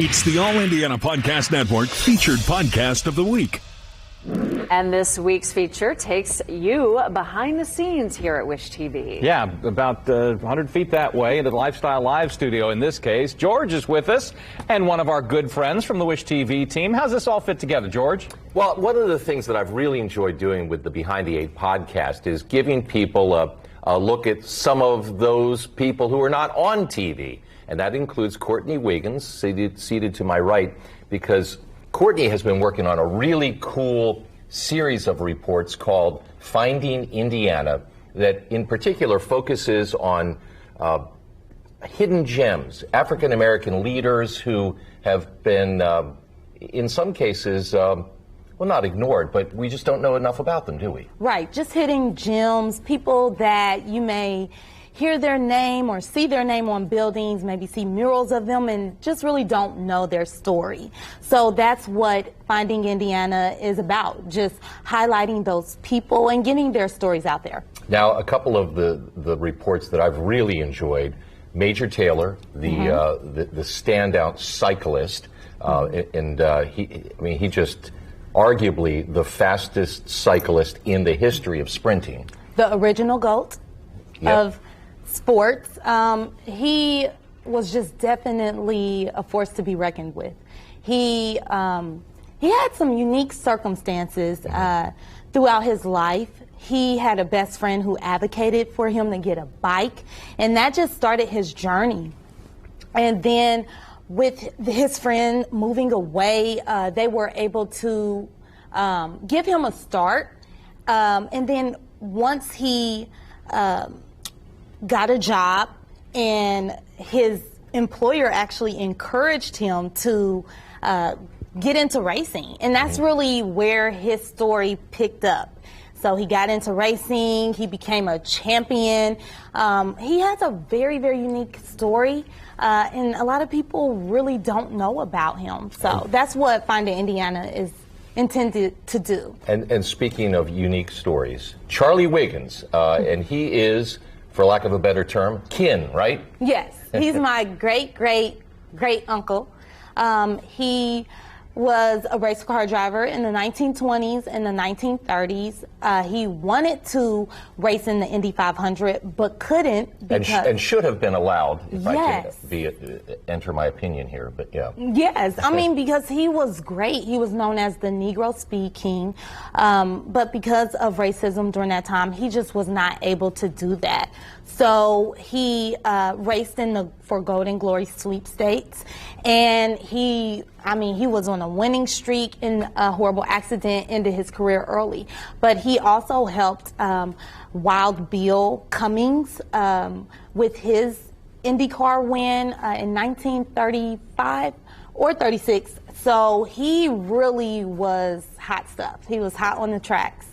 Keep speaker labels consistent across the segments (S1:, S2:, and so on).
S1: It's the All Indiana Podcast Network featured podcast of the week.
S2: And this week's feature takes you behind the scenes here at Wish TV.
S3: Yeah, about 100 feet that way into the Lifestyle Live studio in this case. George is with us and one of our good friends from the Wish TV team. How's this all fit together, George?
S4: Well, one of the things that I've really enjoyed doing with the Behind the Eight podcast is giving people a look at some of those people who are not on TV. And that includes Courtney Wiggins, seated to my right, because Courtney has been working on a really cool series of reports called Finding Indiana that in particular focuses on hidden gems, African-American leaders who have been, in some cases, well, not ignored, but we just don't know enough about them, do we?
S5: Right, just hidden gems, people that you may hear their name or see their name on buildings, maybe see murals of them, and just really don't know their story. So that's what Finding Indiana is about, just highlighting those people and getting their stories out there.
S4: Now, a couple of the reports that I've really enjoyed, Major Taylor, the standout cyclist, he just arguably the fastest cyclist in the history of sprinting.
S5: The original GOAT of sports. He was just definitely a force to be reckoned with. He had some unique circumstances throughout his life. He had a best friend who advocated for him to get a bike, and that just started his journey. And then with his friend moving away, they were able to give him a start. And then once he got a job, and his employer actually encouraged him to get into racing. And that's really where his story picked up. So he got into racing, he became a champion. He has a very, very unique story, and a lot of people really don't know about him. So that's what Finding Indiana is intended to do.
S4: And speaking of unique stories, Charlie Wiggins, and he is, for lack of a better term, kin, right?
S5: Yes, he's my great uncle. He was a race car driver in the 1920s and the 1930s. He wanted to race in the Indy 500, but couldn't because...
S4: And should have been allowed, if I can enter my opinion here, but yeah.
S5: Yes, I mean, because he was great. He was known as the Negro Speed King, but because of racism during that time, he just was not able to do that. So he raced for Golden Glory sweepstakes, and he was on a winning streak, in a horrible accident ended his career early. But he also helped Wild Bill Cummings with his IndyCar win in 1935 or 36. So he really was hot stuff. He was hot on the tracks.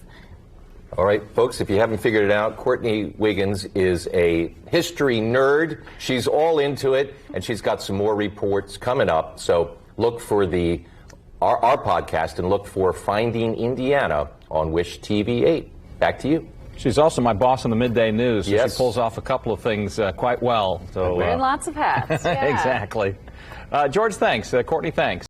S4: All right, folks, if you haven't figured it out, Courtney Wiggins is a history nerd. She's all into it, and she's got some more reports coming up. So look for our podcast and look for Finding Indiana on Wish TV 8. Back to you.
S3: She's also my boss on the Midday News, so
S4: yes.
S3: She pulls off a couple of things quite well. So
S2: wearing lots of hats. Yeah.
S3: Exactly. George, thanks. Courtney, thanks.